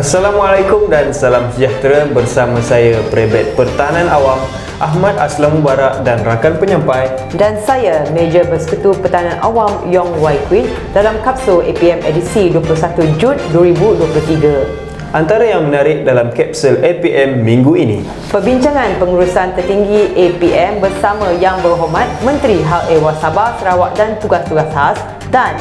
Assalamualaikum dan salam sejahtera bersama saya Perebet Pertahanan Awam Ahmad Aslam Mubarak dan rakan penyampai dan saya Meja Bersekutu Pertahanan Awam Yong Wai Queen dalam kapsul APM edisi 21 Jun 2023. Antara yang menarik dalam kapsul APM minggu ini, perbincangan pengurusan tertinggi APM bersama Yang Berhormat Menteri Hal Ehwal Sabah, Sarawak dan Tugas-Tugas Khas, dan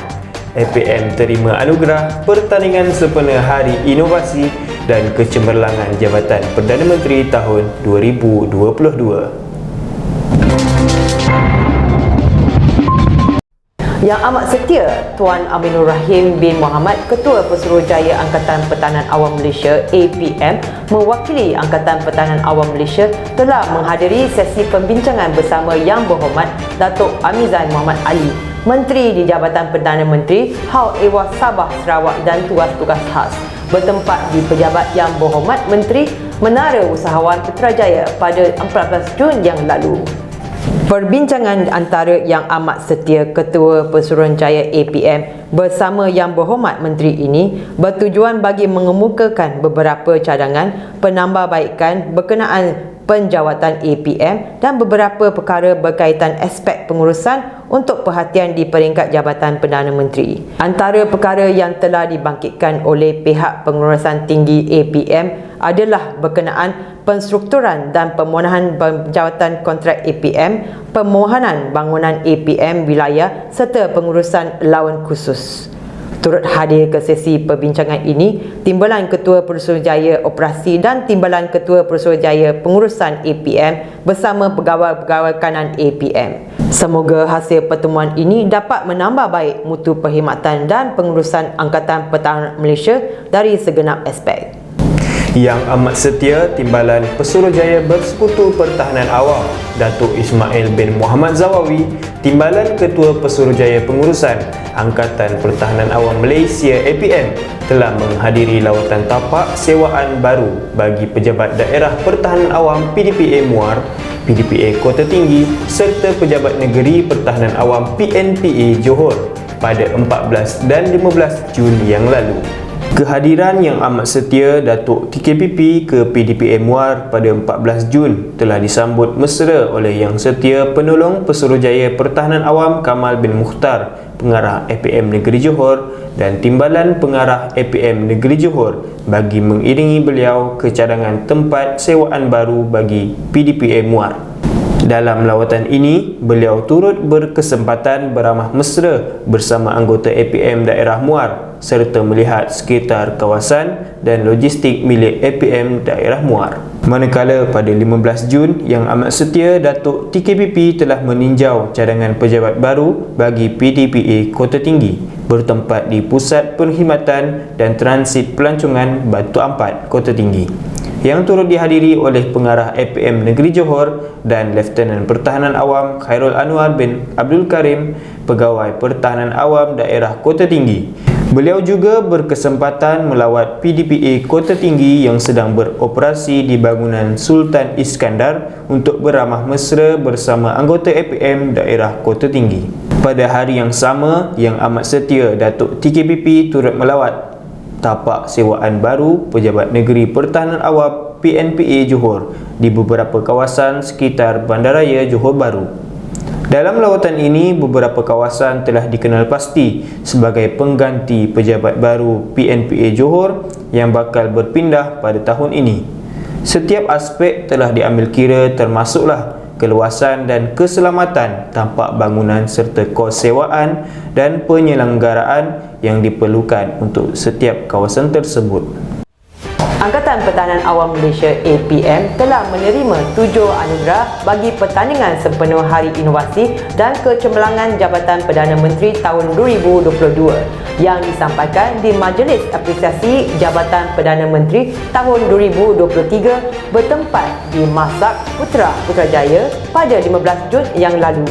APM terima anugerah Pertandingan Sempena Hari Inovasi dan Kecemerlangan Jabatan Perdana Menteri tahun 2022. Yang Amat Setia Tuan Aminur Rahim bin Mohamad, Ketua Pesuruhjaya Angkatan Pertahanan Awam Malaysia APM, mewakili Angkatan Pertahanan Awam Malaysia telah menghadiri sesi pembincangan bersama Yang Berhormat Datuk Amizan Muhammad Ali, Menteri di Jabatan Perdana Menteri Hal Ehwal Sabah, Sarawak dan Tugas-Tugas Khas, bertempat di Pejabat Yang Berhormat Menteri Menara Usahawan Putrajaya pada 14 Jun yang lalu. Perbincangan antara Yang Amat Setia Ketua Pesuruhjaya APM bersama Yang Berhormat Menteri ini bertujuan bagi mengemukakan beberapa cadangan penambahbaikan berkenaan penjawatan APM dan beberapa perkara berkaitan aspek pengurusan untuk perhatian di peringkat Jabatan Perdana Menteri. Antara perkara yang telah dibangkitkan oleh pihak pengurusan tinggi APM adalah berkenaan penstrukturan dan pemohonan penjawatan kontrak APM, pemohonan bangunan APM wilayah serta pengurusan lawan khusus. Turut hadir ke sesi perbincangan ini Timbalan Ketua Pesuruhjaya Operasi dan Timbalan Ketua Pesuruhjaya Pengurusan APM bersama pegawai-pegawai kanan APM. Semoga hasil pertemuan ini dapat menambah baik mutu perkhidmatan dan pengurusan Angkatan Pertahanan Malaysia dari segenap aspek. Yang Amat Setia Timbalan Pesuruhjaya Bersekutu Pertahanan Awam Datuk Ismail bin Muhammad Zawawi, Timbalan Ketua Pesuruhjaya Pengurusan Angkatan Pertahanan Awam Malaysia APM, telah menghadiri lawatan tapak sewaan baru bagi Pejabat Daerah Pertahanan Awam PDPA Muar, PDPA Kota Tinggi serta Pejabat Negeri Pertahanan Awam PNPA Johor pada 14 dan 15 Jun yang lalu. Kehadiran Yang Amat Setia Datuk TKPP ke PDPA Muar pada 14 Jun telah disambut mesra oleh Yang Setia Penolong Pesuruhjaya Pertahanan Awam Kamal bin Mukhtar, Pengarah APM Negeri Johor dan Timbalan Pengarah APM Negeri Johor bagi mengiringi beliau ke cadangan tempat sewaan baru bagi PDPA Muar. Dalam lawatan ini, beliau turut berkesempatan beramah mesra bersama anggota APM Daerah Muar serta melihat sekitar kawasan dan logistik milik APM Daerah Muar. Manakala pada 15 Jun, Yang Amat Setia Datuk TKPP telah meninjau cadangan pejabat baru bagi PDPA Kota Tinggi bertempat di Pusat Perkhidmatan dan Transit Pelancongan Batu Ampat, Kota Tinggi, yang turut dihadiri oleh Pengarah APM Negeri Johor dan Lieutenant Pertahanan Awam Khairul Anwar bin Abdul Karim, Pegawai Pertahanan Awam Daerah Kota Tinggi. Beliau juga berkesempatan melawat PDPA Kota Tinggi yang sedang beroperasi di bangunan Sultan Iskandar untuk beramah mesra bersama anggota APM Daerah Kota Tinggi. Pada hari yang sama, Yang Amat Setia Datuk TKPP turut melawat tapak sewaan baru Pejabat Negeri Pertahanan Awam PNPA Johor di beberapa kawasan sekitar Bandaraya Johor Bahru. Dalam lawatan ini, beberapa kawasan telah dikenal pasti sebagai pengganti pejabat baru PNPA Johor yang bakal berpindah pada tahun ini. Setiap aspek telah diambil kira, termasuklah keluasan dan keselamatan tapak bangunan serta kos sewaan dan penyelenggaraan yang diperlukan untuk setiap kawasan tersebut. Angkatan Pertahanan Awam Malaysia APM telah menerima 7 anugerah bagi Pertandingan Sempena Hari Inovasi dan Kecemerlangan Jabatan Perdana Menteri tahun 2022 yang disampaikan di Majlis Apresiasi Jabatan Perdana Menteri tahun 2023 bertempat di Masak Putra Putrajaya pada 15 Jun yang lalu.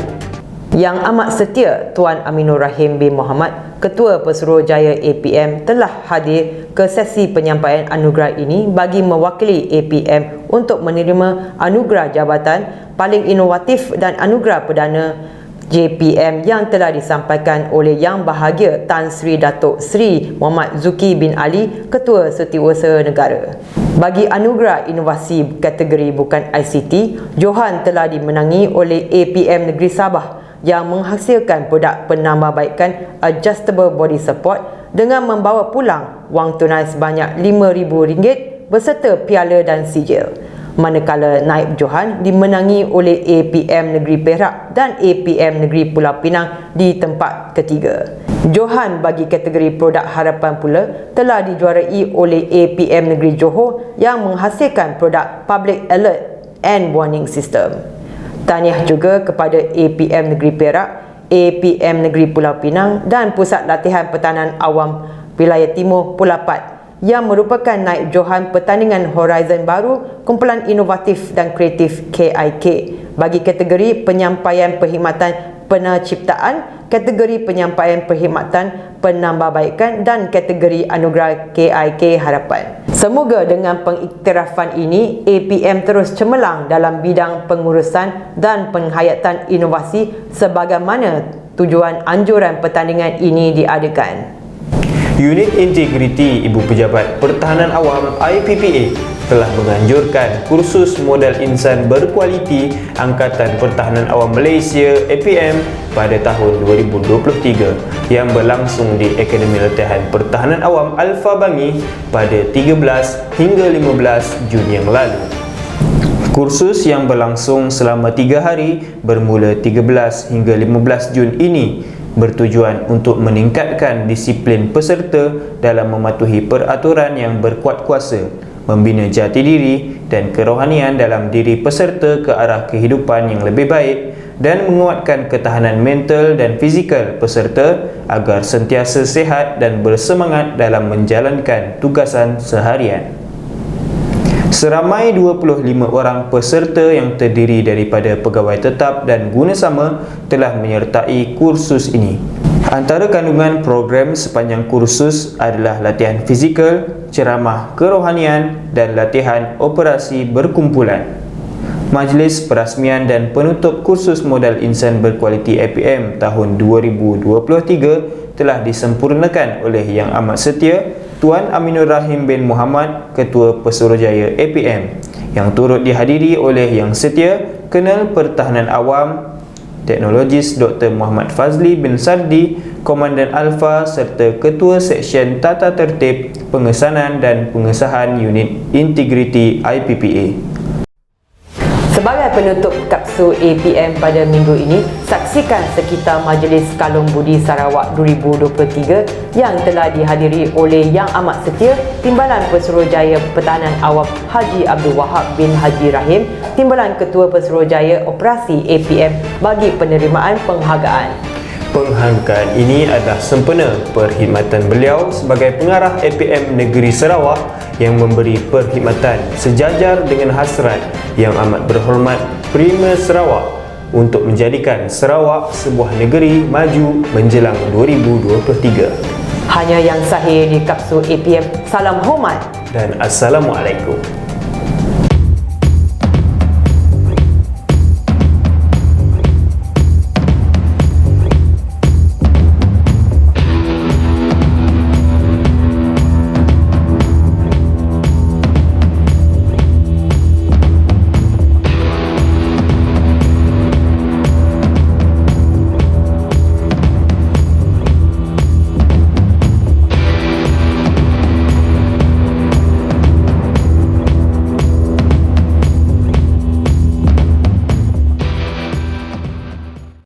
Yang Amat Setia Tuan Aminur Rahim bin Mohamad, Ketua Pesuruhjaya APM, telah hadir ke sesi penyampaian anugerah ini bagi mewakili APM untuk menerima anugerah jabatan paling inovatif dan anugerah perdana JPM yang telah disampaikan oleh Yang Bahagia Tan Sri Datuk Seri Muhammad Zuki bin Ali, Ketua Setiausaha Negara. Bagi anugerah inovasi kategori bukan ICT, Johan telah dimenangi oleh APM Negeri Sabah yang menghasilkan produk penambahbaikan adjustable body support dengan membawa pulang wang tunai sebanyak RM5,000 beserta piala dan sijil. Manakala Naib Johan dimenangi oleh APM Negeri Perak dan APM Negeri Pulau Pinang di tempat ketiga. Johan bagi kategori produk harapan pula telah dijuarai oleh APM Negeri Johor yang menghasilkan produk Public Alert and Warning System. Tahniah juga kepada APM Negeri Perak, APM Negeri Pulau Pinang dan Pusat Latihan Pertahanan Awam Wilayah Timur Pulapat yang merupakan naib Johan pertandingan Horizon Baru kumpulan inovatif dan kreatif KIK bagi kategori penyampaian perkhidmatan penciptaan, kategori penyampaian perkhidmatan penambahbaikan dan kategori anugerah KIK Harapan. Semoga dengan pengiktirafan ini APM terus cemerlang dalam bidang pengurusan dan penghayatan inovasi sebagaimana tujuan anjuran pertandingan ini diadakan. Unit Integriti Ibu Pejabat Pertahanan Awam IPPA telah menganjurkan kursus modal insan berkualiti Angkatan Pertahanan Awam Malaysia APM pada tahun 2023 yang berlangsung di Akademi Latihan Pertahanan Awam Alfa Bangi pada 13 hingga 15 Jun yang lalu. Kursus yang berlangsung selama 3 hari bermula 13 hingga 15 Jun ini bertujuan untuk meningkatkan disiplin peserta dalam mematuhi peraturan yang berkuat kuasa, membina jati diri dan kerohanian dalam diri peserta ke arah kehidupan yang lebih baik dan menguatkan ketahanan mental dan fizikal peserta agar sentiasa sihat dan bersemangat dalam menjalankan tugasan seharian. Seramai 25 orang peserta yang terdiri daripada pegawai tetap dan gunasama telah menyertai kursus ini. Antara kandungan program sepanjang kursus adalah latihan fizikal, ceramah kerohanian dan latihan operasi berkumpulan. Majlis perasmian dan penutup kursus modal insan berkualiti APM tahun 2023 telah disempurnakan oleh Yang Amat Setia Tuan Aminur Rahim bin Muhammad, Ketua Pesuruhjaya APM, yang turut dihadiri oleh Yang Setia Kenal Pertahanan Awam Teknologis Dr. Muhammad Fazli bin Sardi, Komandan Alfa serta Ketua Seksyen Tata Tertib, Pengesanan dan Pengesahan Unit Integriti IPPA. Sebagai penutup kapsul APM pada minggu ini, saksikan sekitar Majlis Kalung Budi Sarawak 2023 yang telah dihadiri oleh Yang Amat Setia Timbalan Pesuruhjaya Pertahanan Awam Haji Abdul Wahab bin Haji Rahim, Timbalan Ketua Pesuruhjaya Operasi APM bagi penerimaan penghargaan. Penghargaan ini adalah sempena perkhidmatan beliau sebagai pengarah APM Negeri Sarawak yang memberi perkhidmatan sejajar dengan hasrat Yang Amat Berhormat Premier Sarawak untuk menjadikan Sarawak sebuah negeri maju menjelang 2023. Hanya yang sahih di kapsul APM. Salam hormat Dan Assalamualaikum.